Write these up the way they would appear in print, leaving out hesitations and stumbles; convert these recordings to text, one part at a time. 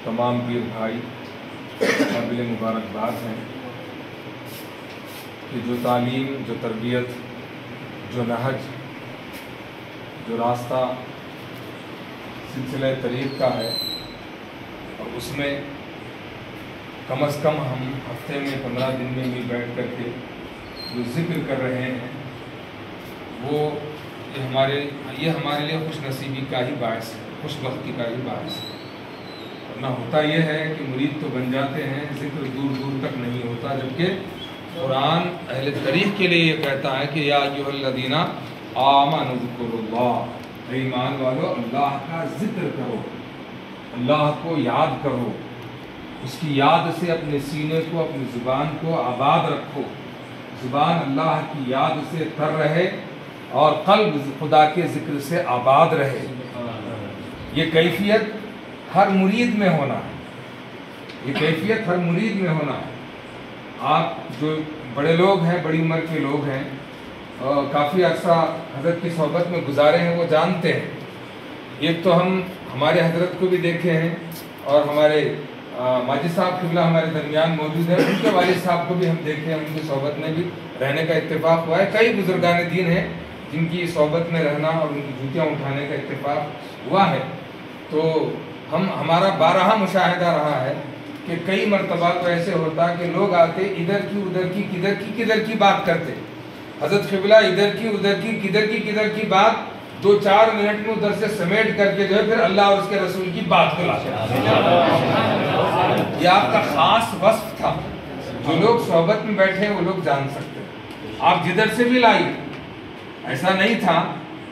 تمام پیر بھائی قابل مبارکباد ہیں کہ جو تعلیم، جو تربیت، جو نہج، جو راستہ سلسلہ طریق کا ہے، اور اس میں کم از کم ہم ہفتے میں 15 دن میں مل بیٹھ کر کے جو ذکر کر رہے ہیں وہ یہ ہمارے لیے خوش نصیبی کا ہی باعث ہے، خوش بختی کا ہی باعث ہے۔ ورنہ ہوتا یہ ہے کہ مرید تو بن جاتے ہیں، ذکر دور دور تک نہیں ہوتا، جبکہ قرآن اہل طریق کے لیے یہ کہتا ہے کہ یا ایھا الذین آمنوا اذکروا اللہ، اے ایمان والو اللہ کا ذکر کرو، اللہ کو یاد کرو، اس کی یاد سے اپنے سینے کو، اپنی زبان کو آباد رکھو، زبان اللہ کی یاد سے تر رہے اور قلب خدا کے ذکر سے آباد رہے۔ یہ کیفیت ہر مرید میں ہونا ہے، یہ کیفیت ہر مرید میں ہونا ہے۔ آپ جو بڑے لوگ ہیں، بڑی عمر کے لوگ ہیں، کافی عرصہ حضرت کی صحبت میں گزارے ہیں، وہ جانتے ہیں۔ ایک تو ہمارے حضرت کو بھی دیکھے ہیں، اور ہمارے ماجد صاحب قبلہ ہمارے درمیان موجود ہیں، ان کے والد صاحب کو بھی ہم دیکھے ہیں، ان کی صحبت میں بھی رہنے کا اتفاق ہوا ہے۔ کئی بزرگان دین ہیں جن کی صحبت میں رہنا اور ان کی جوتیاں اٹھانے کا اتفاق ہوا ہے۔ تو ہمارا بارہا مشاہدہ رہا ہے کہ کئی مرتبہ تو ایسے ہوتا کہ لوگ آتے، ادھر کی ادھر کی کدھر کی بات کرتے، حضرت قبلہ ادھر کی ادھر کی کدھر کی بات 2-4 منٹ میں ادھر سے سمیٹ کر کے جو ہے پھر اللہ اور اس کے رسول کی بات کو لاتے۔ یہ آپ کا خاص وصف تھا، جو لوگ صحبت میں بیٹھے وہ لوگ جان سکتے ہیں۔ آپ جدھر سے بھی لائیے، ایسا نہیں تھا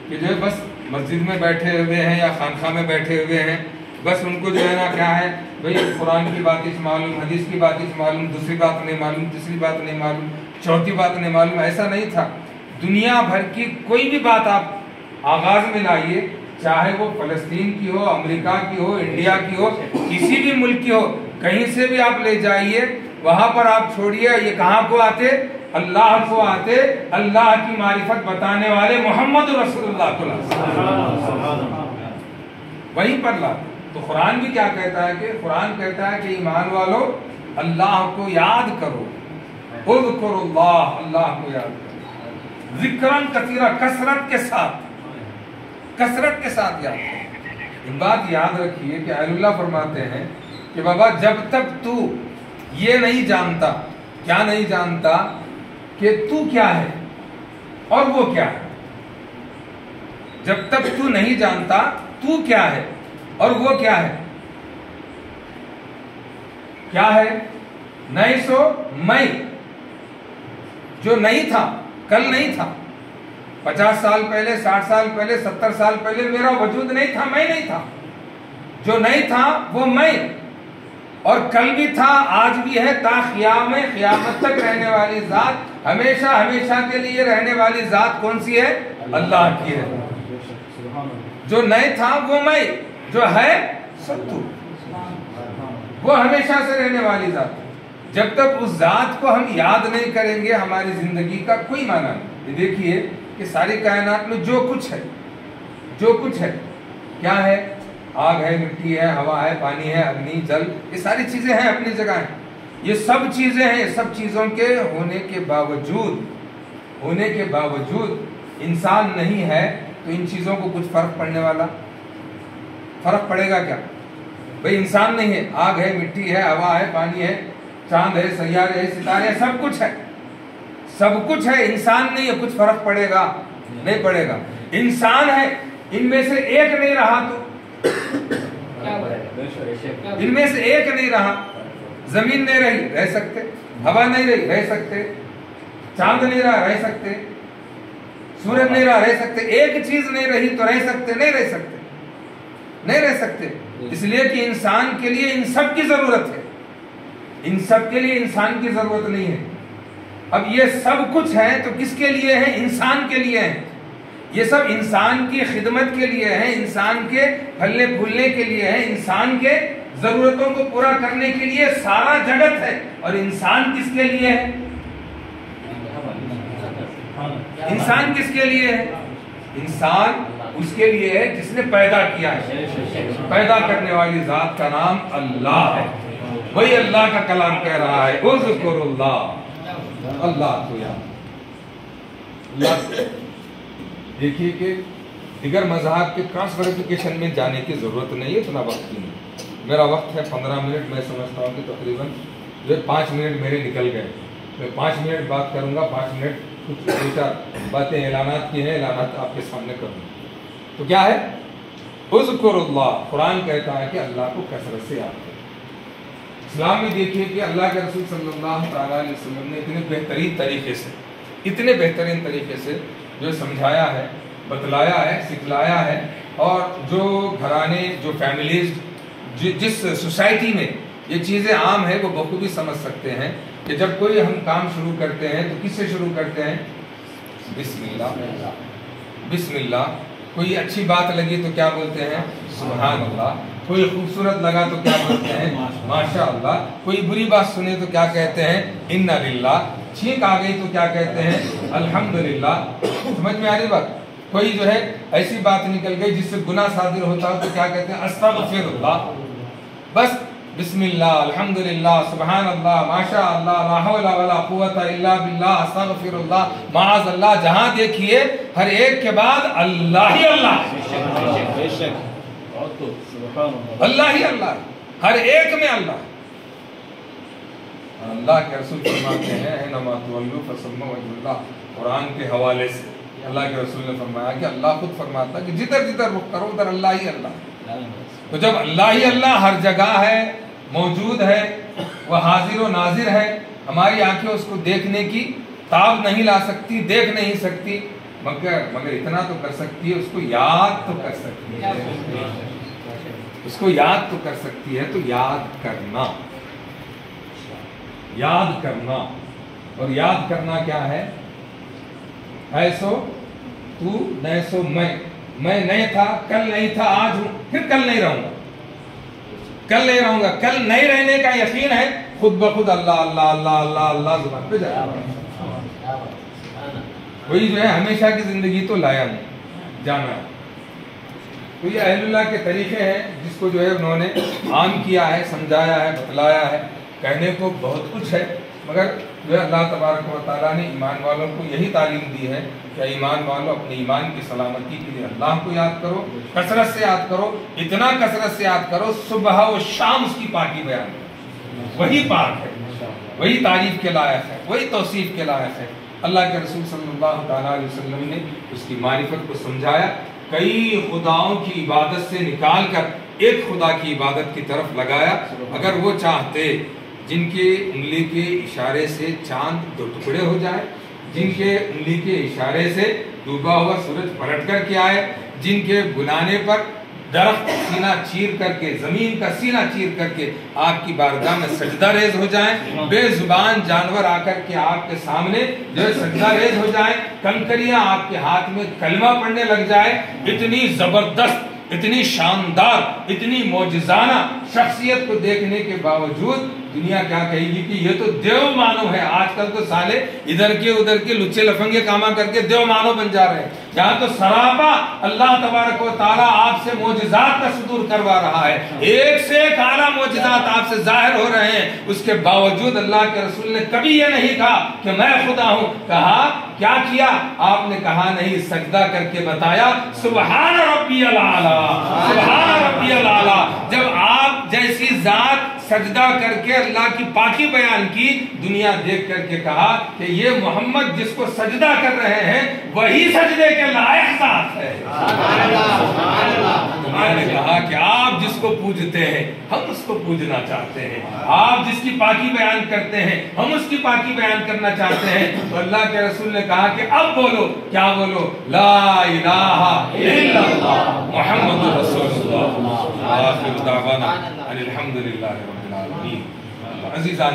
کہ جو ہے بس مسجد میں بیٹھے ہوئے ہیں یا خانقاہ میں بیٹھے ہوئے ہیں، بس ان کو جو ہے نا کیا ہے بھئی قرآن کی باتیں معلوم، حدیث کی باتیں معلوم، دوسری بات نہیں معلوم، تیسری بات نہیں معلوم، چوتھی بات نہیں معلوم، ایسا نہیں تھا۔ دنیا بھر کی کوئی بھی بات آپ آغاز میں لائیے، چاہے وہ فلسطین کی ہو، امریکہ کی ہو، انڈیا کی ہو، کسی بھی ملک کی ہو، کہیں سے بھی آپ لے جائیے، وہاں پر آپ چھوڑیے، یہ کہاں کو آتے؟ اللہ کو آتے، اللہ کی معرفت بتانے والے محمد رسول اللہ کو لاتے، وہیں پر لاتے۔ تو قرآن بھی کیا کہتا ہے؟ کہ قرآن کہتا ہے کہ ایمان والو اللہ کو یاد کرو، اذکروا اللہ، اللہ کو یاد کرو، ذکرن کثیرا، کثرت کے ساتھ یاد کرو۔ ایک بات یاد رکھیے کہ اہل اللہ فرماتے ہیں کہ بابا جب تک تو یہ نہیں جانتا، کیا نہیں جانتا کہ تو کیا ہے اور وہ کیا ہے، جب تک تو نہیں جانتا تو کیا ہے اور وہ کیا ہے، کیا ہے؟ نہیں سو میں، جو نہیں تھا، کل نہیں تھا، 50 سال پہلے، 60 سال پہلے، 70 سال پہلے میرا وجود نہیں تھا، میں نہیں تھا، جو نہیں تھا وہ میں، اور کل بھی تھا، آج بھی ہے، تا قیامت تک رہنے والی ذات، ہمیشہ ہمیشہ کے لیے رہنے والی ذات کون سی ہے؟ اللہ کی ہے۔ جو نہیں تھا وہ میں، جو ہے سب تو، وہ ہمیشہ سے رہنے والی ذات۔ جب تک اس ذات کو ہم یاد نہیں کریں گے ہماری زندگی کا کوئی معنی نہیں۔ یہ دیکھیے کہ ساری کائنات میں جو کچھ ہے کیا ہے؟ آگ ہے، مٹی ہے، ہوا ہے، پانی ہے، اگنی، جل، یہ ساری چیزیں ہیں اپنی جگہ ہیں، یہ سب چیزیں ہیں۔ یہ سب چیزوں کے ہونے کے باوجود انسان نہیں ہے، تو ان چیزوں کو کچھ فرق پڑنے والا، فرق پڑے گا کیا؟ بھئی انسان نہیں ہے، آگ ہے، مٹی ہے، ہوا ہے، پانی ہے، چاند ہے، سیارے ہے، ستارے ہیں، سب کچھ ہے، انسان نہیں ہے، کچھ فرق پڑے گا؟ نہیں پڑے گا۔ انسان ہے، ان میں سے ایک نہیں رہا تو ان میں سے ایک نہیں رہا، زمین نہیں رہی، رہ سکتے، ہوا نہیں رہی، رہ سکتے، چاند نہیں رہا، رہ سکتے، سورج نہیں رہا، رہ سکتے، ایک چیز نہیں رہی تو رہ سکتے؟ نہیں رہ سکتے، اس لیے کہ انسان کے لیے ان سب کی ضرورت ہے، ان سب کے لیے انسان کی ضرورت نہیں ہے۔ اب یہ سب کچھ ہے تو کس کے لیے ہے؟ انسان کے لیے ہے، یہ سب انسان کی خدمت کے لیے ہے، انسان کے پھلنے پھولنے کے لیے ہے، انسان کے ضرورتوں کو پورا کرنے کے لیے سارا جگت ہے۔ اور انسان کس کے لیے ہے؟ انسان کس کے لیے ہے؟ انسان اس کے لیے ہے جس نے پیدا کیا ہے. پیدا کرنے والی ذات کا نام اللہ ہے. وہی اللہ کا کلام کہہ رہا ہے اذکر اللہ، اللہ کو یاد. دیکھیے کہ دیگر مذاہب کے کراس ویریفیکیشن میں جانے کی ضرورت نہیں ہے، اتنا وقت نہیں. میرا وقت ہے 15 منٹ. میں سمجھتا ہوں کہ تقریباً 5 منٹ میرے نکل گئے. میں 5 منٹ بات کروں گا. 5 منٹ کچھ دو چار باتیں اعلانات کی ہیں، اعلانات آپ کے سامنے کروں. تو کیا ہے اذکر اللہ؟ قرآن کہتا ہے کہ اللہ کو کثرت سے یاد کرو. اسلام میں دیکھیے کہ اللہ کے رسول صلی اللہ تعالیٰ علیہ وسلم نے اتنے بہترین طریقے سے جو سمجھایا ہے، بتلایا ہے، سکھلایا ہے. اور جو گھرانے، جو فیملیز، جس سوسائٹی میں یہ چیزیں عام ہیں وہ بخوبی سمجھ سکتے ہیں کہ جب کوئی ہم کام شروع کرتے ہیں تو کس سے شروع کرتے ہیں؟ بسم اللہ. بسم اللہ. کوئی اچھی بات لگی تو کیا بولتے ہیں؟ سبحان اللہ. کوئی خوبصورت لگا تو کیا بولتے ہیں؟ ماشاء اللہ. کوئی بری بات سنے تو کیا کہتے ہیں؟ انا للہ. چھینک آ گئی تو کیا کہتے ہیں؟ الحمدللہ. سمجھ میں آ رہی بات؟ کوئی جو ہے ایسی بات نکل گئی جس سے گناہ صادر ہوتا ہو تو کیا کہتے ہیں؟ استغفر اللہ. بس بسم اللہ، الحمدللہ، سبحان اللہ، ماشاء اللہ، لا حول ولا قوت الا باللہ، استغفر اللہ، معاذ اللہ. جہاں دیکھیے ہر ایک کے بعد اللہ ہی اللہ، اللہ ہی اللہ، ہر ایک میں اللہ. اللہ کے رسول فرماتے ہیں انما تولوا فثم وجه اللہ. قرآن کے حوالے سے اللہ کے رسول نے فرمایا کہ اللہ خود فرماتا ہے کہ جدھر جدھر رخ کرو ادھر اللہ ہی اللہ. تو جب اللہ ہی اللہ ہر جگہ ہے، موجود ہے، وہ حاضر و ناظر ہے، ہماری آنکھیں اس کو دیکھنے کی تاب نہیں لا سکتی، دیکھ نہیں سکتی، مگر اتنا تو کر سکتی ہے، اس کو یاد تو کر سکتی ہے، اس کو یاد تو کر سکتی ہے. تو یاد کرنا، یاد کرنا. اور یاد کرنا کیا ہے؟ ایسو تو نیسو میں نہیں تھا، کل نہیں تھا، آج ہوں، پھر کل نہیں رہوں گا، کل نہیں رہوں گا. کل نہیں رہنے کا یقین ہے، خود بخود اللہ اللہ اللہ اللہ اللہ زبان پہ جائے گا. کوئی جو ہے ہمیشہ کی زندگی تو لایا نہیں، جانا ہے. تو یہ اہل اللہ کے طریقے ہیں جس کو جو ہے انہوں نے عام کیا ہے، سمجھایا ہے، بتلایا ہے. کہنے کو بہت کچھ ہے، مگر جو ہے اللہ تبارک و تعالیٰ نے ایمان والوں کو یہی تعلیم دی ہے کہ ایمان والوں اپنے ایمان کی سلامتی کے لیے اللہ کو یاد کرو، کثرت سے یاد کرو. اتنا کثرت سے یاد کرو صبح و شام اس کی پاکی بیان کرو. وہی پاک ہے، وہی تعریف کے لائق ہے، وہی توصیف کے لائق ہے. اللہ کے رسول صلی اللہ تعالیٰ علیہ وسلم نے اس کی معرفت کو سمجھایا. کئی خداؤں کی عبادت سے نکال کر ایک خدا کی عبادت کی طرف لگایا. اگر وہ چاہتے جن کے انگلی کے اشارے سے چاند 2 ٹکڑے ہو جائے، جن کے انگلی کے اشارے سے ڈوبا ہوا سورج پلٹ کر کے آئے، جن کے بلانے پر درخت سینہ چیر کر کے، زمین کا سینہ چیر کر کے آپ کی بارگاہ میں سجدہ ریز ہو جائیں، بے زبان جانور آ کر کے آپ کے سامنے جو ہے سجدہ ریز ہو جائیں، کنکریاں آپ کے ہاتھ میں کلمہ پڑھنے لگ جائے، اتنی زبردست، اتنی شاندار، اتنی معجزانہ شخصیت کو دیکھنے کے باوجود دنیا کیا کہے گی کہ یہ تو دیو مانو ہے. آج کل تو سالے ادھر کے ادھر کے لچے لفنگے کاما کر کے دیو مانو بن جا رہے ہیں. یہاں تو سراپا اللہ تبارک و تعالیٰ آپ سے معجزات کا صدور کروا رہا ہے، ایک سے ایک اعلیٰ معجزات آپ سے ظاہر ہو رہے ہیں. اس کے باوجود اللہ کے رسول نے کبھی یہ نہیں کہا کہ میں خدا ہوں. کہا کیا کیا؟ آپ نے کہا نہیں، سجدہ کر کے بتایا سبحان ربی الاعلیٰ، سبحان ربی الاعلیٰ. جب آپ جیسی ذات سجدہ کر کے اللہ کی پاکی بیان کی، دنیا دیکھ کر کے کہا کہ یہ محمد جس کو سجدہ کر رہے ہیں وہی سجدے کے لائق ذات ہے. دنیا نے کہا کہ آپ جس کو پوجتے ہیں ہم اس کو پوجنا چاہتے ہیں، آپ جس کی پاکی بیان کرتے ہیں ہم اس کی پاکی بیان کرنا چاہتے ہیں. تو اللہ کے رسول نے کہا کہ اب بولو، کیا بولو؟ لا الہ الا اللہ محمد رسول اللہ. آخر دعوانا الحمدللہ رب العالمین. عزیزان